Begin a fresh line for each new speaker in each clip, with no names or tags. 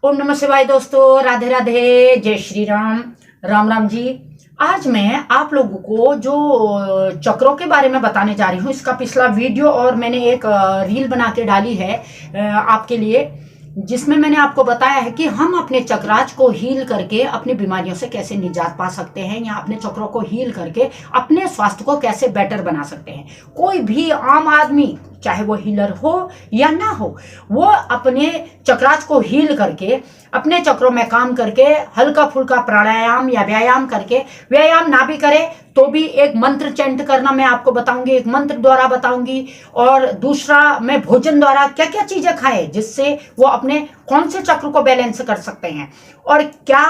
ओम नमः शिवाय दोस्तों, राधे राधे, जय श्री राम। राम राम जी। आज मैं आप लोगों को जो चक्रों के बारे में बताने जा रही हूँ, इसका पिछला वीडियो और मैंने एक रील बना के डाली है आपके लिए, जिसमें मैंने आपको बताया है कि हम अपने चक्राच को हील करके अपनी बीमारियों से कैसे निजात पा सकते हैं, या अपने चक्रों को हील करके अपने स्वास्थ्य को कैसे बेटर बना सकते हैं। कोई भी आम आदमी, चाहे वो हीलर हो या ना हो, वो अपने चक्राच को हील करके अपने चक्रों में काम करके हल्का फुल्का प्राणायाम या व्यायाम करके, व्यायाम ना भी करे तो भी एक मंत्र चैंट करना मैं आपको बताऊंगी, एक मंत्र द्वारा बताऊंगी। और दूसरा, मैं भोजन द्वारा क्या क्या चीजें खाए जिससे वो अपने कौन से चक्र को बैलेंस कर सकते हैं, और क्या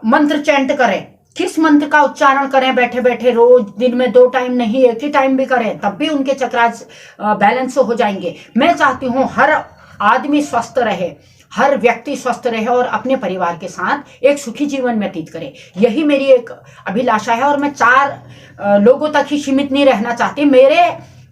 मंत्र चैंट करें, किस मंत्र का उच्चारण करें बैठे बैठे, रोज दिन में 2 टाइम नहीं, एक ही टाइम भी करें तब भी उनके चक्रास बैलेंस हो जाएंगे। मैं चाहती हूँ हर आदमी स्वस्थ रहे, हर व्यक्ति स्वस्थ रहे और अपने परिवार के साथ एक सुखी जीवन व्यतीत करे। यही मेरी एक अभिलाषा है। और मैं 4 लोगों तक ही सीमित नहीं रहना चाहती। मेरे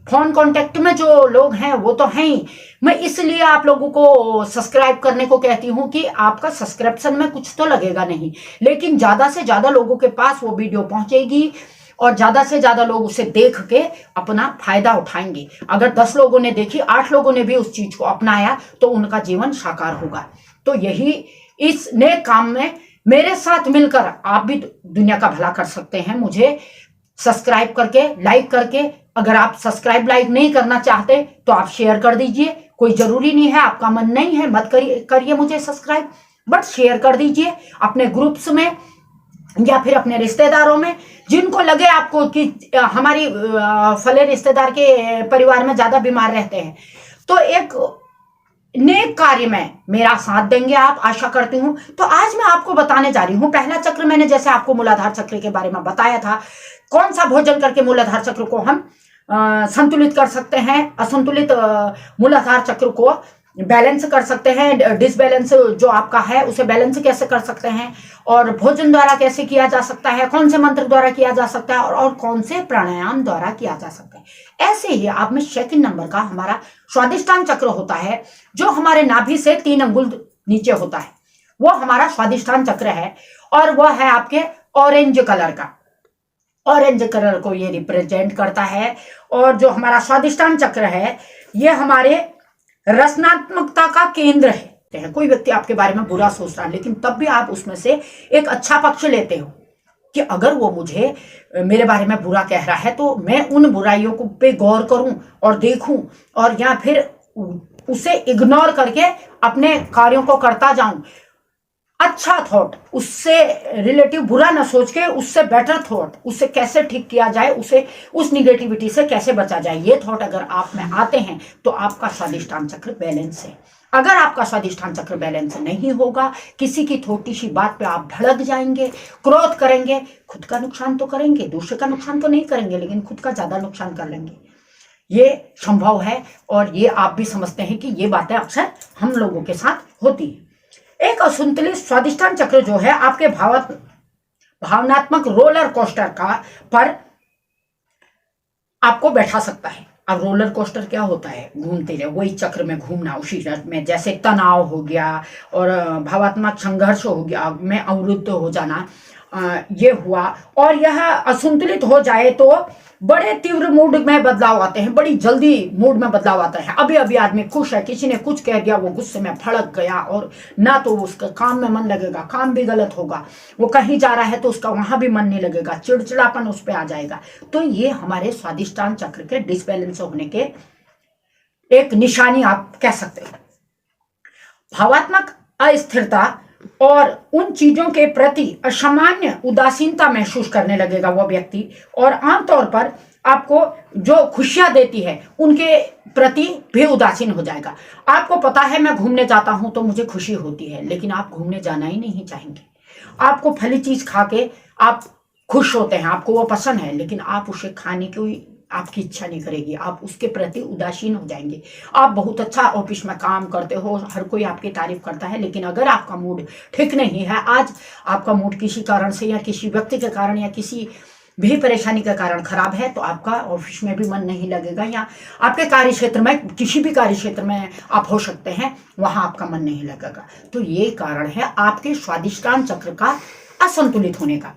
फोन कांटेक्ट में जो लोग हैं वो तो हैं ही। मैं इसलिए आप लोगों को सब्सक्राइब करने को कहती हूँ कि आपका सब्सक्रिप्शन में कुछ तो लगेगा नहीं, लेकिन ज्यादा से ज्यादा लोगों के पास वो वीडियो पहुंचेगी और ज्यादा से ज्यादा लोग उसे देख के अपना फायदा उठाएंगे। अगर 10 लोगों ने देखी, 8 लोगों ने भी उस चीज को अपनाया तो उनका जीवन साकार होगा। तो यही इस नेक काम में मेरे साथ मिलकर आप भी दुनिया का भला कर सकते हैं। मुझे सब्सक्राइब करके, लाइक करके, अगर आप सब्सक्राइब लाइक नहीं करना चाहते तो आप शेयर कर दीजिए। कोई जरूरी नहीं है, आपका मन नहीं है मत करिए मुझे सब्सक्राइब, बट शेयर कर दीजिए अपने ग्रुप्स में या फिर अपने रिश्तेदारों में, जिनको लगे आपको कि हमारी फले रिश्तेदार के परिवार में ज्यादा बीमार रहते हैं, तो एक नेक कार्य में मेरा साथ देंगे आप, आशा करती हूं। तो आज मैं आपको बताने जा रही हूं, पहला चक्र मैंने जैसे आपको मूलाधार चक्र के बारे में बताया था, कौन सा भोजन करके मूलाधार चक्र को हम संतुलित कर सकते हैं, असंतुलित मूलाधार चक्र को बैलेंस कर सकते हैं, डिसबैलेंस जो आपका है उसे बैलेंस कैसे कर सकते हैं, और भोजन द्वारा कैसे किया जा सकता है, कौन से मंत्र द्वारा किया जा सकता है, और कौन से प्राणायाम द्वारा किया जा सकता है। ऐसे ही आप में सेकंड नंबर का हमारा स्वादिष्टान चक्र होता है, जो हमारे नाभि से 3 अंगुल नीचे होता है, वो हमारा स्वादिष्टान चक्र है। और वह है आपके ऑरेंज कलर का, ऑरेंज कलर को ये रिप्रेजेंट करता है। और जो हमारा स्वादिष्टान चक्र है, ये हमारे रचनात्मकता का केंद्र है। कोई व्यक्ति आपके बारे में बुरा सोच रहा है, लेकिन तब भी आप उसमें से एक अच्छा पक्ष लेते हो कि अगर वो मुझे मेरे बारे में बुरा कह रहा है तो मैं उन बुराइयों को पे गौर करूं और देखूं, और या फिर उसे इग्नोर करके अपने कार्यों को करता जाऊं। अच्छा थॉट, उससे रिलेटिव बुरा ना सोच के उससे बेटर थॉट, उससे कैसे ठीक किया जाए, उसे उस निगेटिविटी से कैसे बचा जाए, ये थॉट अगर आप में आते हैं तो आपका स्वादिष्टान चक्र बैलेंस है। अगर आपका स्वादिष्टान चक्र बैलेंस नहीं होगा, किसी की छोटी सी बात पे आप भड़क जाएंगे, क्रोध करेंगे, खुद का नुकसान तो करेंगे, दूसरे का नुकसान तो नहीं करेंगे, लेकिन खुद का ज्यादा नुकसान कर लेंगे। ये संभव है और ये आप भी समझते हैं कि ये बातें अक्सर हम लोगों के साथ होती है। एक असंतुलित स्वादिष्टान चक्र जो है आपके भावनात्मक रोलर कोस्टर पर आपको बैठा सकता है। अब रोलर कोस्टर क्या होता है, घूमते रहे वही चक्र में घूमना, उसी रथ में, जैसे तनाव हो गया और भावात्मक संघर्ष हो गया, में अवरुद्ध हो जाना, ये हुआ। और यह असंतुलित हो जाए तो बड़े तीव्र मूड में बदलाव आते हैं, बड़ी जल्दी मूड में बदलाव आता है। अभी अभी आदमी खुश है, किसी ने कुछ कह दिया, वो गुस्से में भड़क गया और ना तो उसका काम में मन लगेगा, काम भी गलत होगा, वो कहीं जा रहा है तो उसका वहां भी मन नहीं लगेगा, चिड़चिड़ापन उस पर आ जाएगा। तो ये हमारे स्वादिष्टान चक्र के डिसबैलेंस होने के एक निशानी आप कह सकते हैं। भावात्मक अस्थिरता और उन चीजों के प्रति असामान्य उदासीनता महसूस करने लगेगा वो व्यक्ति, और आमतौर पर आपको जो खुशियां देती है उनके प्रति भी उदासीन हो जाएगा। आपको पता है मैं घूमने जाता हूं तो मुझे खुशी होती है, लेकिन आप घूमने जाना ही नहीं चाहेंगे। आपको फली चीज खा के आप खुश होते हैं, आपको वो पसंद है, लेकिन आप उसे खाने की आपकी इच्छा नहीं करेगी, आप उसके प्रति उदासीन हो जाएंगे। आप बहुत अच्छा ऑफिस में काम करते हो, हर कोई आपकी तारीफ करता है, लेकिन अगर आपका मूड ठीक नहीं है, आज आपका मूड किसी कारण से या किसी व्यक्ति के कारण या किसी भी परेशानी का कारण खराब है तो आपका ऑफिस में भी मन नहीं लगेगा, या आपके कार्य क्षेत्र में, किसी भी कार्य क्षेत्र में आप हो सकते हैं, वहां आपका मन नहीं लगेगा। तो ये कारण है आपके स्वादिष्टान चक्र का असंतुलित होने का।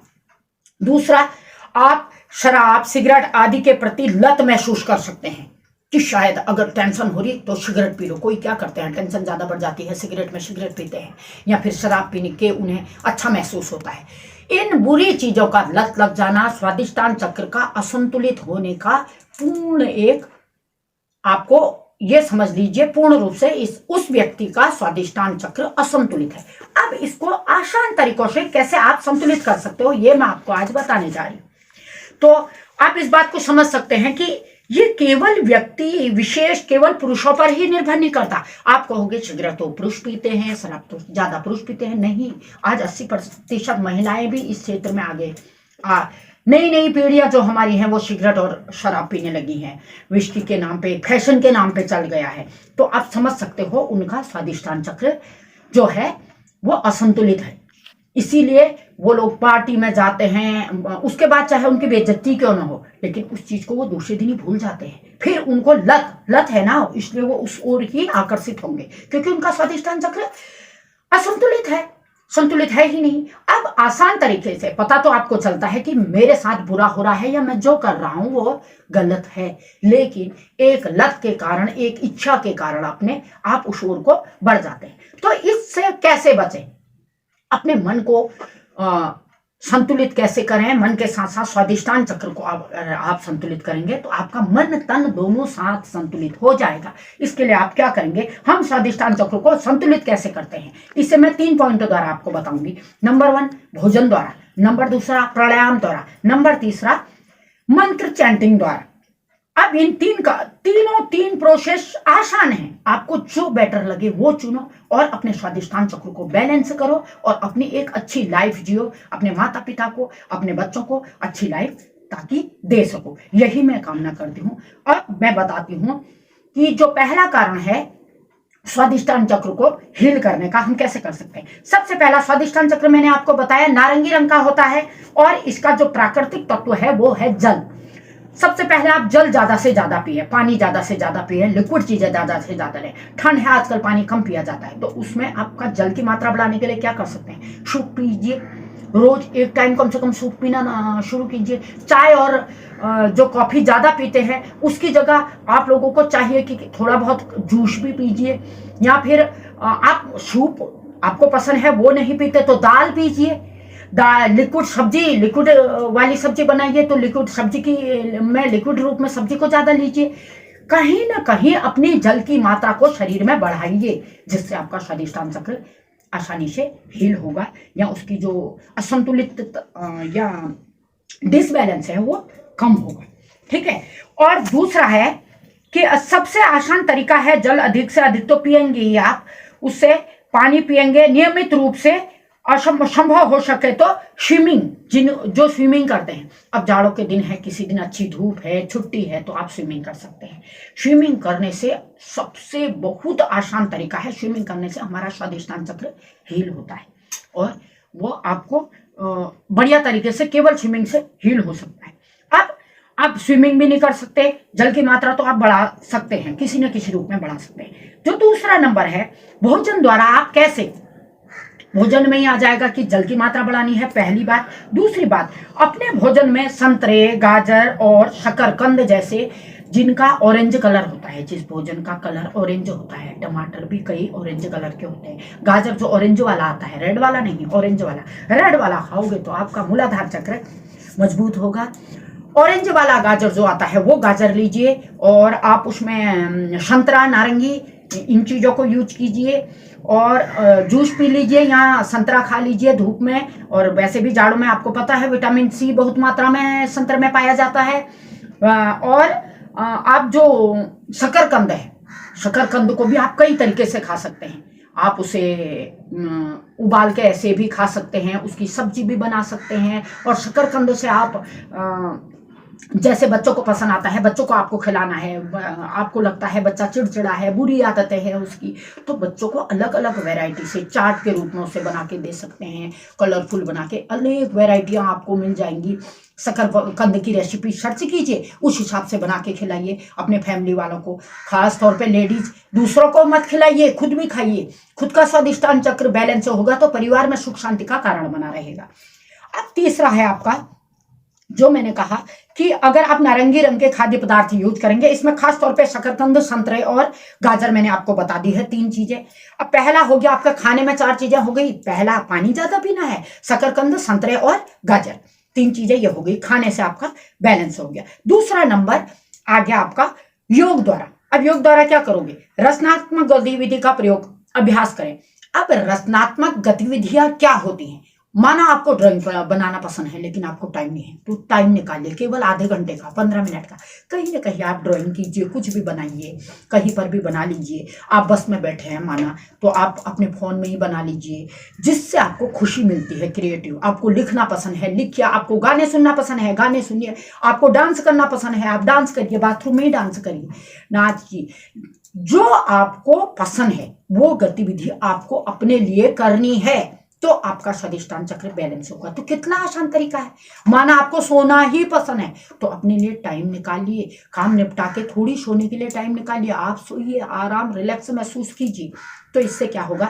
दूसरा, आप शराब, सिगरेट आदि के प्रति लत महसूस कर सकते हैं कि शायद अगर टेंशन हो रही तो सिगरेट पी लो। कोई क्या करते हैं, टेंशन ज्यादा बढ़ जाती है, सिगरेट में सिगरेट पीते हैं, या फिर शराब पीने के उन्हें अच्छा महसूस होता है। इन बुरी चीजों का लत लग जाना स्वादिष्टान चक्र का असंतुलित होने का पूर्ण एक, आपको ये समझ लीजिए, पूर्ण रूप से उस व्यक्ति का स्वादिष्टान चक्र असंतुलित है। अब इसको आसान तरीकों से कैसे आप संतुलित कर सकते हो, ये मैं आपको आज बताने जा रही हूं। तो आप इस बात को समझ सकते हैं कि ये केवल व्यक्ति विशेष, केवल पुरुषों पर ही निर्भर नहीं करता। आप कहोगे सिगरेट तो पुरुष पीते हैं, शराब तो ज्यादा पुरुष पीते हैं। नहीं, आज 80% महिलाएं भी इस क्षेत्र में आगे नई नई पीढ़ियां जो हमारी हैं वो सिगरेट और शराब पीने लगी हैं। विस्की के नाम पे, फैशन के नाम पे चल गया है। तो आप समझ सकते हो उनका स्वादिष्टान चक्र जो है वो असंतुलित है। इसीलिए वो लोग पार्टी में जाते हैं, उसके बाद चाहे उनकी बेइज्जती क्यों ना हो, लेकिन उस चीज को वो दूसरे दिन ही भूल जाते हैं। फिर उनको लत है ना, इसलिए वो उस ओर ही आकर्षित होंगे, क्योंकि उनका स्वादिष्टान चक्र असंतुलित है, संतुलित है ही नहीं। अब आसान तरीके से पता तो आपको चलता है कि मेरे साथ बुरा हो रहा है या मैं जो कर रहा हूं वो गलत है, लेकिन एक लत के कारण, एक इच्छा के कारण अपने आप उस ओर को बढ़ जाते हैं। तो इससे कैसे बचें, अपने मन को संतुलित कैसे करें, मन के साथ साथ स्वादिष्टान चक्र को आप संतुलित करेंगे तो आपका मन तन दोनों साथ संतुलित हो जाएगा। इसके लिए आप क्या करेंगे, हम स्वादिष्टान चक्र को संतुलित कैसे करते हैं, इसे मैं 3 पॉइंटों द्वारा आपको बताऊंगी। नंबर 1 भोजन द्वारा, नंबर 2 प्राणायाम द्वारा, नंबर 3 मंत्र चैंटिंग द्वारा। अब इन तीन प्रोसेस आसान है, आपको जो बेटर लगे वो चुनो और अपने स्वादिष्टान चक्र को बैलेंस करो और अपनी एक अच्छी लाइफ जियो, अपने माता पिता को, अपने बच्चों को अच्छी लाइफ ताकि दे सको। यही मैं कामना करती हूँ। और मैं बताती हूँ कि जो पहला कारण है स्वादिष्टान चक्र को हील करने का, हम कैसे कर सकते हैं। सबसे पहला, स्वादिष्टान चक्र मैंने आपको बताया नारंगी रंग का होता है और इसका जो प्राकृतिक तत्व है वो है जल। सबसे पहले आप जल ज्यादा से ज्यादा पिए, पानी ज्यादा से ज्यादा पिए, लिक्विड चीजें ज्यादा से ज्यादा लें। ठंड है, आजकल पानी कम पिया जाता है, तो उसमें आपका जल की मात्रा बढ़ाने के लिए क्या कर सकते हैं, सूप पीजिए। रोज एक टाइम कम से कम सूप पीना शुरू कीजिए। चाय और जो कॉफी ज्यादा पीते हैं उसकी जगह आप लोगों को चाहिए कि थोड़ा बहुत जूस भी पीजिए, या फिर आप सूप आपको पसंद है वो नहीं पीते तो दाल पीजिए। लिक्विड सब्जी, लिक्विड वाली सब्जी बनाइए तो लिक्विड सब्जी में लिक्विड रूप में सब्जी को ज्यादा लीजिए। कहीं ना कहीं अपनी जल की मात्रा को शरीर में बढ़ाइए, जिससे आपका स्वादिष्टान चक्र आसानी से हील होगा या उसकी जो असंतुलित या डिसबैलेंस है वो कम होगा। ठीक है। और दूसरा है कि सबसे आसान तरीका है, जल अधिक से अधिक तो पिएंगे ही आप, उससे पानी पिएंगे नियमित रूप से, और संभव हो सके तो स्विमिंग, जो स्विमिंग करते हैं, अब जाड़ों के दिन है, किसी दिन अच्छी धूप है, छुट्टी है, तो आप स्विमिंग कर सकते हैं। स्विमिंग करने से सबसे बहुत आसान तरीका है, स्विमिंग करने से हमारा स्वादिष्टान चक्र हील होता है और वो आपको बढ़िया तरीके से केवल स्विमिंग से हील हो सकता है। अब आप स्विमिंग भी नहीं कर सकते, जल की मात्रा तो आप बढ़ा सकते हैं, किसी न किसी रूप में बढ़ा सकते हैं। जो दूसरा नंबर है, भोजन द्वारा आप कैसे, भोजन में ही आ जाएगा कि जल की मात्रा बढ़ानी है, पहली बात। दूसरी बात, अपने भोजन में संतरे, गाजर और शकरकंद जैसे, जिनका ऑरेंज कलर होता है, जिस भोजन का कलर ऑरेंज होता है, टमाटर भी कई ऑरेंज कलर के होते हैं, गाजर जो ऑरेंज वाला आता है, रेड वाला नहीं, ऑरेंज वाला, रेड वाला खाओगे तो आपका मूलाधार चक्र मजबूत होगा। ऑरेंज वाला गाजर जो आता है वो गाजर लीजिए और आप उसमें संतरा, नारंगी, इन चीजों को यूज कीजिए और जूस पी लीजिए या संतरा खा लीजिए धूप में। और वैसे भी जाड़ों में आपको पता है विटामिन सी बहुत मात्रा में संतरे में पाया जाता है। और आप जो शकरकंद है, शकरकंद को भी आप कई तरीके से खा सकते हैं। आप उसे उबाल के ऐसे भी खा सकते हैं, उसकी सब्जी भी बना सकते हैं, और शकरकंद से आप जैसे बच्चों को पसंद आता है, बच्चों को आपको खिलाना है, आपको लगता है बच्चा चिड़चिड़ा है, बुरी आदतें हैं उसकी, तो बच्चों को अलग अलग वैरायटी से चाट के रूप में उसे बना के दे सकते हैं। कलरफुल बना के अनेक वैरायटियां आपको मिल जाएंगी। शकरकंद की रेसिपी सर्च कीजिए, उस हिसाब से बना के खिलाइए अपने फैमिली वालों को। खास तौर पे लेडीज, दूसरों को मत खिलाइए, खुद भी खाइए। खुद का स्वादिष्टान चक्र बैलेंस होगा तो परिवार में सुख शांति का कारण बना रहेगा। अब तीसरा है आपका, जो मैंने कहा कि अगर आप नारंगी रंग के खाद्य पदार्थ यूज करेंगे, इसमें खास तौर पे शकरकंद, संतरे और गाजर मैंने आपको बता दी है 3 चीजें। अब पहला हो गया आपका, खाने में 4 चीजें हो गई। पहला, पानी ज्यादा पीना है, शकरकंद, संतरे और गाजर, 3 चीजें ये हो गई, खाने से आपका बैलेंस हो गया। दूसरा नंबर आ गया आपका योग द्वारा। अब योग द्वारा क्या करोगे? रचनात्मक गतिविधि का प्रयोग, अभ्यास करें। अब रचनात्मक गतिविधियां क्या होती हैं? माना आपको ड्राइंग बनाना पसंद है लेकिन आपको टाइम नहीं है, तो टाइम निकालिए, केवल आधे घंटे का, 15 मिनट का, कहीं ना कहीं आप ड्राइंग कीजिए, कुछ भी बनाइए, कहीं पर भी बना लीजिए। आप बस में बैठे हैं माना, तो आप अपने फोन में ही बना लीजिए, जिससे आपको खुशी मिलती है। क्रिएटिव, आपको लिखना पसंद है, लिखिए। आपको गाने सुनना पसंद है, गाने सुनिए। आपको डांस करना पसंद है, आप डांस करिए, बाथरूम में ही डांस करिए, नाचिए। जो आपको पसंद है वो गतिविधि आपको अपने लिए करनी है, तो आपका स्वादिष्टान चक्र बैलेंस होगा। तो कितना आसान तरीका है। माना आपको सोना ही पसंद है, तो अपने लिए टाइम निकालिए, काम निपटा के थोड़ी सोने के लिए टाइम निकालिए, आप सोइए, आराम, रिलैक्स महसूस कीजिए। तो इससे क्या होगा?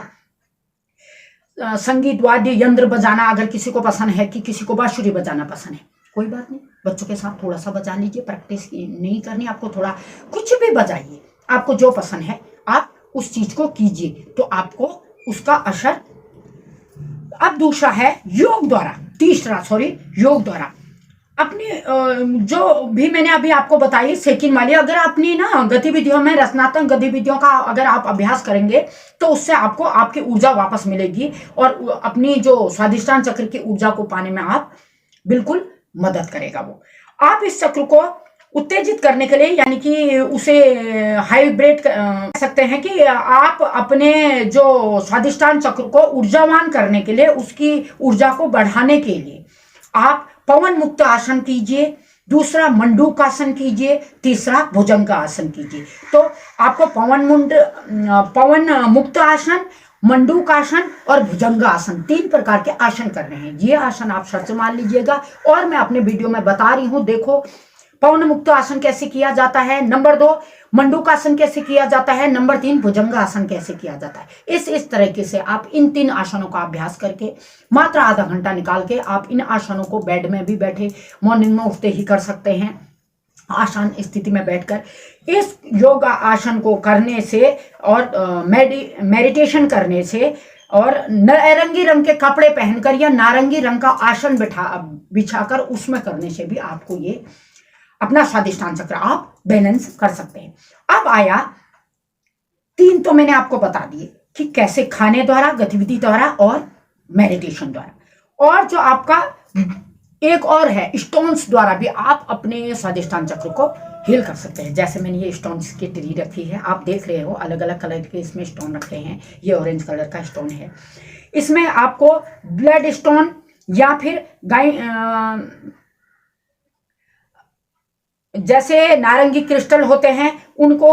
संगीत, वाद्य यंत्र बजाना अगर किसी को पसंद है, कि किसी को बांसुरी बजाना पसंद है, कोई बात नहीं, बच्चों के साथ थोड़ा सा बजा लीजिए। प्रैक्टिस नहीं करनी आपको, थोड़ा कुछ भी बजाइए, आपको जो पसंद है आप उस चीज को कीजिए, तो आपको उसका असर। अब दूसरा है योग द्वारा, योग द्वारा अपनी जो भी मैंने अभी आपको बताई सेकंड वाली, अगर अपनी ना गतिविधियों में, रचनात्मक गतिविधियों का अगर आप अभ्यास करेंगे, तो उससे आपको आपकी ऊर्जा वापस मिलेगी और अपनी जो स्वादिष्टान चक्र की ऊर्जा को पाने में आप बिल्कुल मदद करेगा वो। आप इस चक्र को उत्तेजित करने के लिए, यानी कि उसे हाइब्रेट कर सकते हैं, कि आप अपने जो स्वादिष्टान चक्र को ऊर्जावान करने के लिए, उसकी ऊर्जा को बढ़ाने के लिए आप पवन मुक्त आसन कीजिए, दूसरा मंडूक आसन कीजिए, तीसरा भुजंग आसन कीजिए। तो आपको पवन मुक्त आसन, मंडूक आसन और भुजंग आसन, 3 प्रकार के आसन करने हैं। ये आसन आप सर्च मार लीजिएगा, और मैं अपने वीडियो में बता रही हूं। देखो, पवन मुक्त आसन कैसे किया जाता है, नंबर 2 मंडूक आसन कैसे किया जाता है, नंबर 3 भुजंग आसन कैसे किया जाता है। इस तरीके से आप इन 3 आसनों का अभ्यास करके मात्र आधा घंटा निकाल के आप इन आसनों को बेड में भी बैठे, मॉर्निंग में उठते ही कर सकते हैं, आसान स्थिति में बैठकर। इस योगा आसन को करने से और मेडिटेशन करने से, और नारंगी रंग के कपड़े पहनकर या नारंगी रंग का आसन बिछाकर उसमें करने से भी आपको ये अपना स्वादिष्टान चक्र आप बैलेंस कर सकते हैं। अब आया 3 तो मैंने आपको बता दिए कि कैसे, खाने द्वारा, गतिविधि द्वारा और मेडिटेशन द्वारा। और जो आपका एक और है, स्टोन्स द्वारा भी आप अपने स्वादिष्टान चक्र को हील कर सकते हैं। जैसे मैंने ये स्टोन्स की ट्री रखी है, आप देख रहे हो, अलग अलग कलर के इसमें स्टोन रखे हैं। ये ऑरेंज कलर का स्टोन है, इसमें आपको ब्लड स्टोन या फिर जैसे नारंगी क्रिस्टल होते हैं, उनको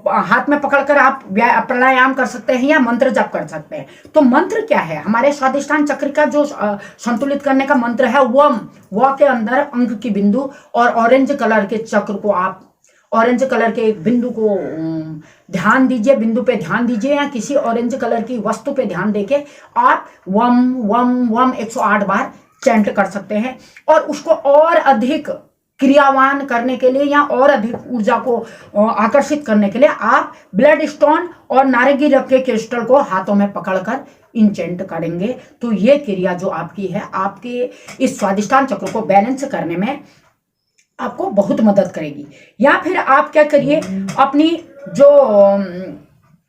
हाथ में पकड़कर आप प्राणायाम कर सकते हैं या मंत्र जप कर सकते हैं। तो मंत्र क्या है? हमारे स्वादिष्टान चक्र का जो संतुलित करने का मंत्र है, वम, व के अंदर अंक की बिंदु और ऑरेंज कलर के चक्र को, आप ऑरेंज कलर के एक बिंदु को ध्यान दीजिए, बिंदु पे ध्यान दीजिए, या किसी ऑरेंज कलर की वस्तु पे ध्यान देके आप वम वम वम 108 बार चैंट कर सकते हैं। और उसको और अधिक क्रियावान करने के लिए या और अधिक ऊर्जा को आकर्षित करने के लिए आप ब्लड स्टोन और नारंगी रंग के क्रिस्टल को हाथों में पकड़कर इंचेंट करेंगे। तो ये क्रिया जो आपकी है, आपके इस स्वादिष्टान चक्र को बैलेंस करने में आपको बहुत मदद करेगी। या फिर आप क्या करिए, अपनी जो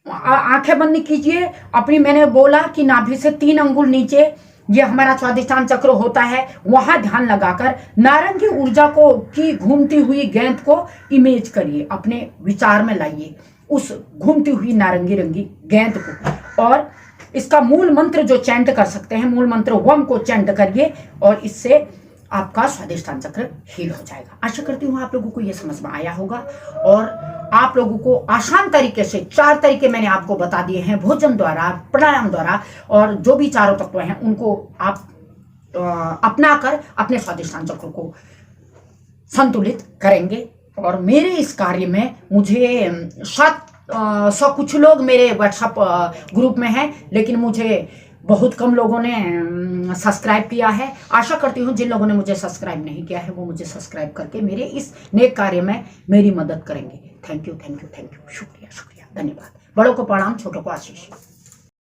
आंखें बंद कीजिए, अपनी, मैंने बोला कि नाभि से 3 अंगुल नीचे ये हमारा स्वादिष्टान चक्र होता है, वहां ध्यान लगाकर नारंगी ऊर्जा को की घूमती हुई गेंद को इमेज करिए, अपने विचार में लाइए उस घूमती हुई नारंगी रंगी गेंद को। और इसका मूल मंत्र जो चैंट कर सकते हैं, मूल मंत्र वम को चैंट करिए, और इससे आपका स्वादिष्टान चक्र हील हो जाएगा। आशा करती हूँ आप लोगों को ये समझ में आया होगा और आप लोगों को आसान तरीके से 4 तरीके मैंने आपको बता दिए हैं, भोजन द्वारा, प्राणायाम द्वारा, और जो भी चारों तत्व हैं उनको आप अपना कर अपने स्वादिष्टान चक्र को संतुलित करेंगे। और मेरे इस कार्य में मुझे कुछ लोग मेरे व्हाट्सएप ग्रुप में हैं, लेकिन मुझे बहुत कम लोगों ने सब्सक्राइब किया है। आशा करती हूँ जिन लोगों ने मुझे सब्सक्राइब नहीं किया है वो मुझे सब्सक्राइब करके मेरे इस नेक कार्य में मेरी मदद करेंगे। Thank you, thank you, thank you. शुक्रिया, शुक्रिया, धन्यवाद। बड़ों को प्रणाम, छोटों को आशीष।